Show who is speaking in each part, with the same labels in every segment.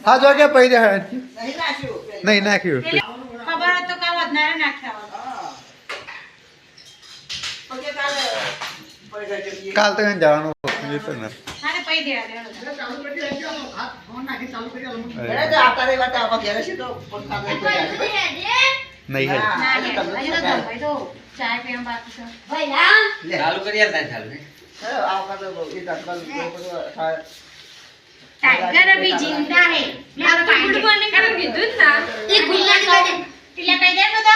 Speaker 1: હા જો કે પૈ નહીં નાખ્યું કાલ તો જવાનું નહીં
Speaker 2: चाय पे हम बात कर भाई ना
Speaker 3: चालू कर यार चालू है
Speaker 2: टाइगर अभी जिंदा है मैं आप गुड मॉर्निंग कर कीधું ना ये गुड मॉर्निंग कर ટીલા કહી દે તો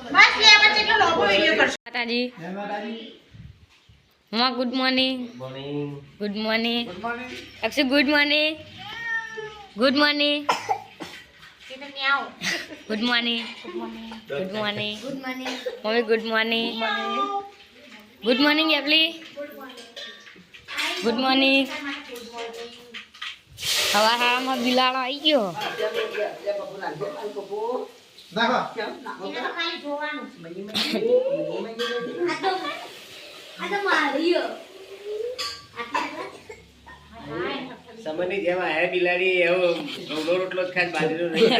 Speaker 2: બસ લે આપણે કેટલો લોબો વિડિયો કરશું માતાજી જય માતાજી મમ્મા good morning good morning Akshu good morning good morning good morning good morning good morning मम्मी गुड मॉर्निंग गुड मॉर्निंग एवली गुड मॉर्निंग हवा हवा बिलाड़ो आई गयो
Speaker 3: સમયની જેમ આ બિલાડી એવો ઘઉંનો રોટલો જ ખાય બાજરીનો નહીં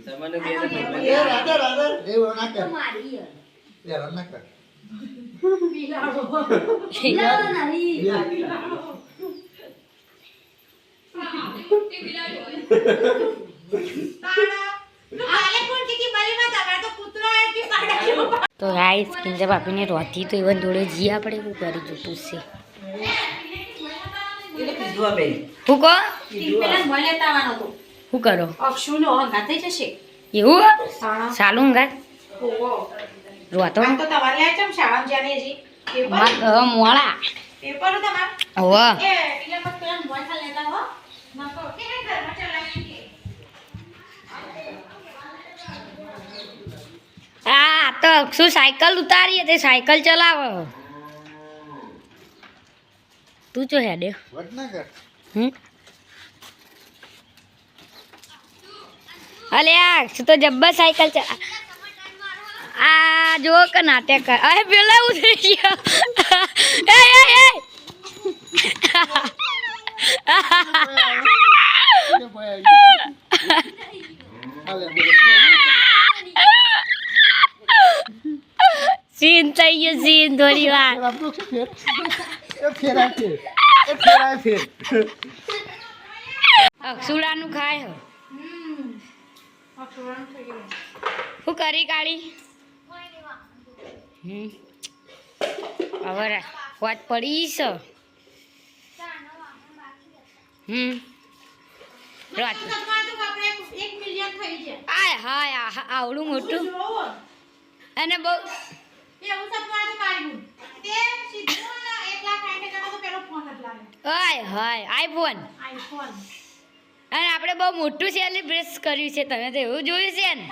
Speaker 3: સમયનો બે
Speaker 1: એ રાધા રાધા એવો ના કર મારી યાર ના કર
Speaker 2: બિલાડો બિલાડો નહીં तो गाइस किंजा भाभी ने रोती तो इवन थोड़े जिया पड़े वो करी जो पूछे હું કો પેલા મોય લેતાવાનો તો હું કરો અક્ષુનો હંગા થઈ જશે એવું સાલું હંગા ઓવો રોતો તો તમારે લે ચમ શાળા જાને જી પેપર મોળા પેપર તમાર ઓવો એ એટલે મત પેલા મોય ખા લેતા હો નકો કે ઘરમાં ચલાવી કે આ તો અક્ષુ સાયકલ ઉતારી તે સાયકલ ચલાવો तू जो है दे अले यार तो जब्बर साइकिल चला आ जो का नाटक कर अरे बेला उधर गया ए ए सीन चाहिए सीन थोड़ी बार અક્ષુડાનું ખાય હું કરી કાઢી હવે વાત પડી છે આય હાય આવડું મોટું અને બહુ હાય હાય આઈફોન અને આપણે બહુ મોટું સેલિબ્રેટ કર્યું છે તમે તો એવું જોયું છે ને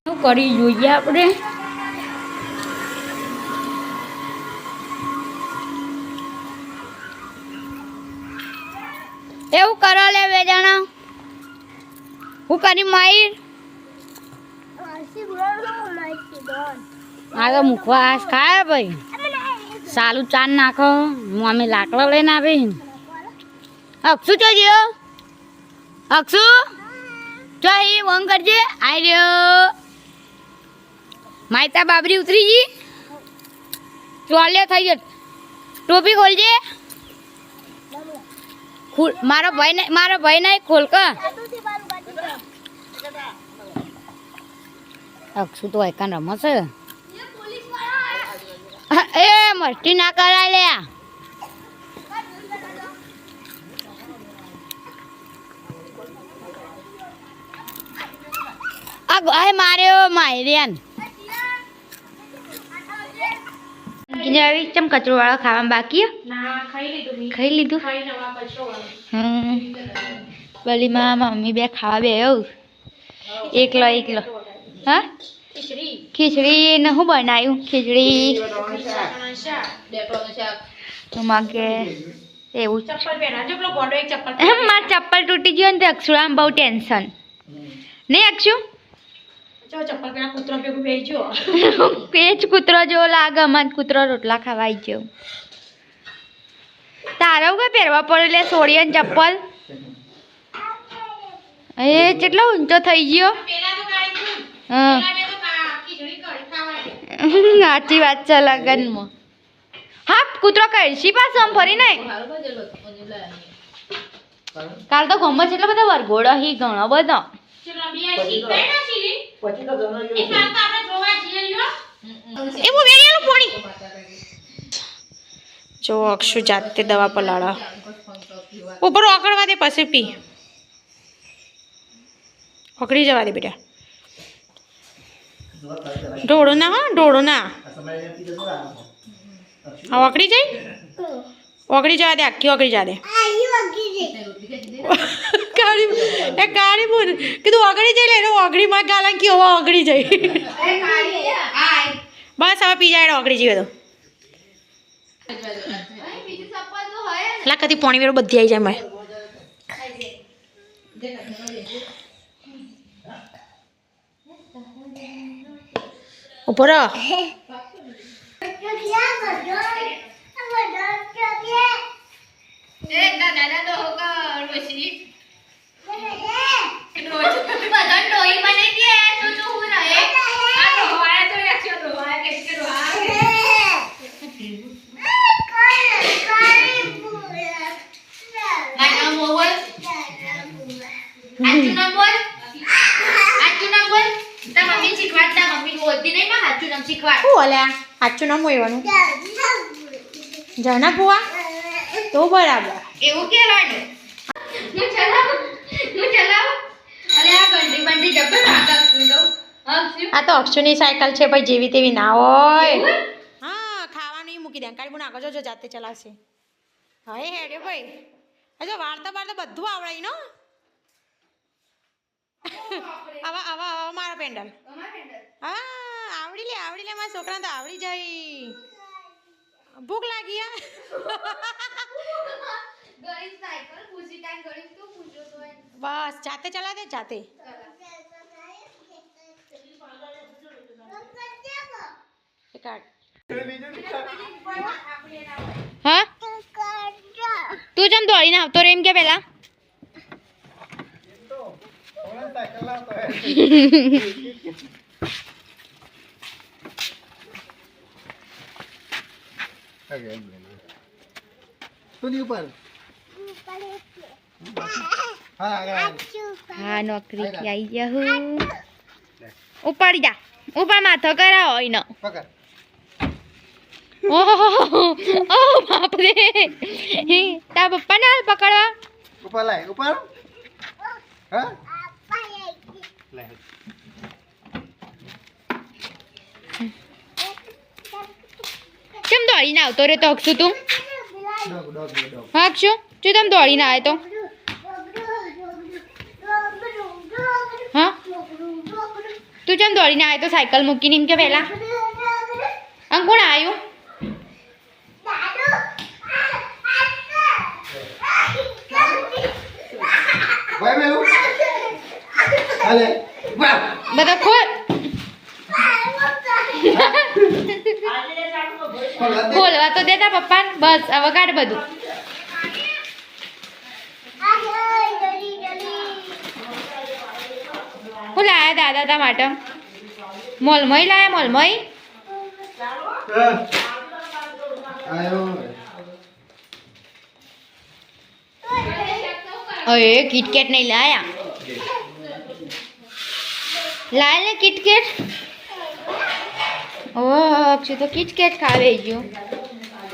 Speaker 2: શું કરી જોઈએ આપણે એવું કરો લે બે જણા હું કરી માઈર આગળ મૂકવા ખાય ભાઈ સાલું ચાન નાખો મમ્મી લાકડો લઈને આવી અક્ષુ ચો ગયો અક્ષુ ચો એ વંગ કરજે આઈ રહ્યો માયતા બાબરી ઉતરી ગઈ ચોલ્યો થઈ ગયો ટોપી ખોલજે મારો ભાઈ નહીં ખોલ ક અક્ષુ તો એકાન રમશે એ મસ્તી ના કરાય લે આ માર્યો માયરિયાન ચમ કચરો વાળો ખાવા બાકી ખાઈ લીધું બલીમાં મમ્મી બે ખાવા બે એવું એકલો હા ખીચડી ને શું બનાવ્યું ખીચડી માગે એવું મારે ચપ્પલ તૂટી ગયો ને તો અક્ષુરામાં બહુ ટેન્શન નહીં અક્ષુ
Speaker 1: જો ચપ્પલ પેલા કૂતરો ભેગું બેસજો.
Speaker 2: પેચ કૂતરો જેવો લાગે અમાર કૂતરો રોટલા ખાવા આવી ગયો તારે કઈ પહેરવા પડે લે સોડી અને ચપ્પલ એ કેટલો ઊંચો થઈ ગયો હા સાચી વાત છે લગનમાં હા કૂતરો કળશી પાછો આમ ફરી નહીં કાલ તો ગમત એટલો બધો વરઘોડો હી ઘણો બધો જો અક્ષુ જાતે દવા પલાળા ઉપર ઓકળવા દે પછી પી ઓકળી જવા દે બેટા ઢોળો ના હા ઢોળો ના હા ઓકળી જાય ઓગળી જવા દે આખી ઓગળી જવા દે કાળી બોલ કીધું ઓગળી જાય લે ઓગળી માં ગાલા કી હોવા ઓગળી જાય બસ હવે પી જાય ઓગળી જઈએ તો લા કદી પોણી વેરો બધી આવી જાય મેં ઉપર સાચું નામ હોવાનું જના પુઆ તો બરાબર એવું કહેવાનું હું ચલાવ અરે આ બંડી બંડી જબર આ તો અક્ષુની સાયકલ છે ભાઈ જેવી તેવી ના હોય હા ખાવાનું મૂકી દે કાઢી મને આગળ જો જાતે ચલાવશે હવે હેડે ભાઈ હજુ વાર્તા બારતા બધું આવડાય નો આવા આવા આવા મારા પેન્ડલ હા આવડી લે મારા છોકરાને તો આવડી જાય ભૂખ લાગી બસ જાતે ચલા દે જાતે હા તું જેમ દોડીને આવતો રે એમ કે પેલા હા નોકરી થી આવી ગયા હું ઉપાડી જા ઉપર માથો કરાવો હોય ઓહ બાપ રે તા પપ્પા ને હાલ પકડવા
Speaker 4: ઉપર લાય ઉપર હા
Speaker 2: કેમ દોડીને આવતો રે તો અક્ષુ તું હા અક્ષુ તું તેમ દોડીને આવે તો હા તું કેમ દોડીને આવે તો સાયકલ મૂકીને એમ કે પહેલા આમ કોણ આવ્યું બધા ખોલ ખોલવા તો દેતા પપ્પા બસ હવે કાઢ બધું હું લાયા દાદા તા માટે મોલમય લાયા મોલમય અરે કિટકેટ નહીં લાયા લાય ને કિટકેટ ઓહ અક્ષુ તો કિટકેટ ખાવે ગયો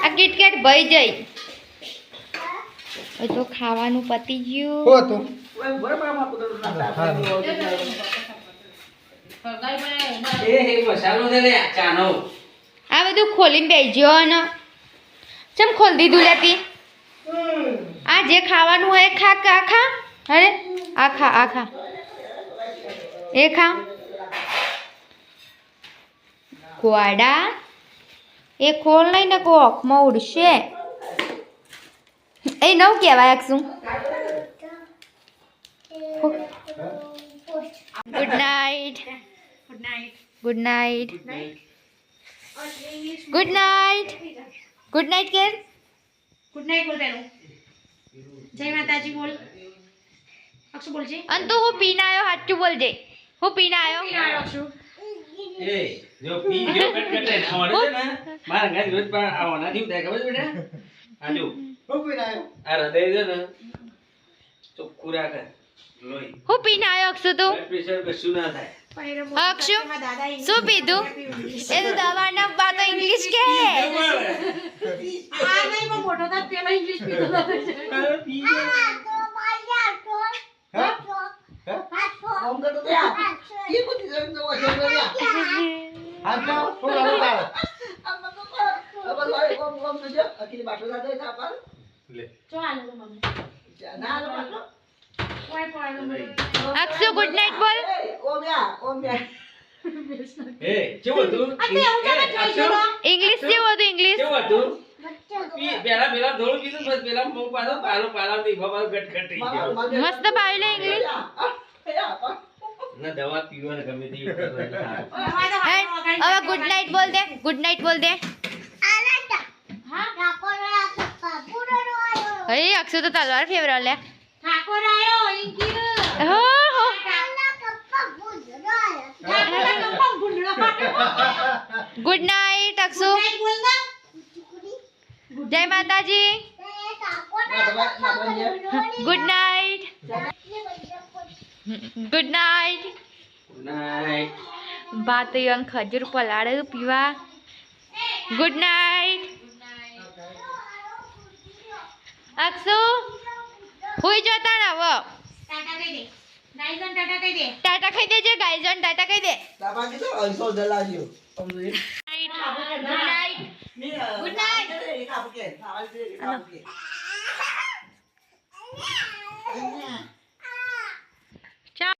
Speaker 2: આ કિટકેટ ભઈ જઈ હવે તો ખાવાનું પતી ગયું આ બધું ખોલીને બેસજો ને ચમ ખોલ દીધું લેતી આ જે ખાવાનું હોય ખા ખા અરે આ ખા એ ખા ગોડા એ ખોલ નહીં ને કોખમાં ઉડશે એ નવ કહેવાય શું good night
Speaker 1: good night
Speaker 2: good night good night good night care
Speaker 1: good night બોલ પેલું જય માતાજી બોલ અક્ષુ બોલજે
Speaker 2: અને તું હું પીને આવ્યો સાચું બોલજે હું પીને આવ્યો
Speaker 1: અક્ષુ
Speaker 3: એ જો પી ગયો કટ આવવાનો છે ને મારા ગાય રોજ પણ આવવાના નહીં થાય ખબર છે બેટા આ જો
Speaker 4: હું પીને આવ્યો
Speaker 3: આ હૃદય છે ને ચોખ્ખું રાખે લોહી
Speaker 2: હું પીને આવ્યો અક્ષુ તું
Speaker 3: બ્લડ પ્રેશર કશું ના થાય
Speaker 2: અક્ષુ શું પીધું એ તો દવાના વાતો ઇંગ્લિશ કે
Speaker 1: આ નહીં પણ મોટો તો પેલો ઇંગ્લિશ પીતો હતો
Speaker 4: આમ કરતો તો યાર કે બધી જણ તો વચ્ચે રહ્યા હાથ ના થોડો તાળ अब भाई कोम तुझे अकेले बाटो जातो था पर
Speaker 3: લે
Speaker 1: ચો હાલો તો મમ્મી
Speaker 4: ना लो बाटो
Speaker 1: કોઈ પણ
Speaker 2: અક્ષુ ગુડ નાઇટ બોલ
Speaker 4: ओम या
Speaker 3: એ કેવું હતું
Speaker 1: અતે હું તમે જોઈ છો
Speaker 2: ઇંગ્લિશ જેવું હતું ઇંગ્લિશ
Speaker 3: કેવું હતું પેલા થોડું કીધું બસ પેલા મો પાલો થી બાબા ગટગટ થઈ ગયો
Speaker 2: મસ્ત પાડ્યું ઇંગ્લિશ
Speaker 3: ના દવા પીવાને ગમે તે
Speaker 2: હવે ગુડ નાઇટ બોલ દે ગુડ નાઇટ બોલ દે અરે અક્ષુ તો તલવાર ફેવરો લે
Speaker 1: ઠાકોર આયો ઇંકી
Speaker 2: હો હો ગુડ નાઇટ અક્ષુ
Speaker 1: બોલ ના
Speaker 2: જય માતાજી good night good night
Speaker 3: night
Speaker 2: ભાત યંગ ખજૂર પલાળ પીવા ગુડ નાઇટ અક્ષુ હુઈ જતા ને હવે
Speaker 1: ટાટા કહી દે ગાઈઝન ટાટા કહી દે
Speaker 2: ટાટા ખાઈ દેજે ગાઈઝન ટાટા ખાઈ દે
Speaker 4: दाबा के तो ऐसा दलाजियो हम ये
Speaker 2: ગુડ નાઇટ
Speaker 4: गुड नाइट ये खा के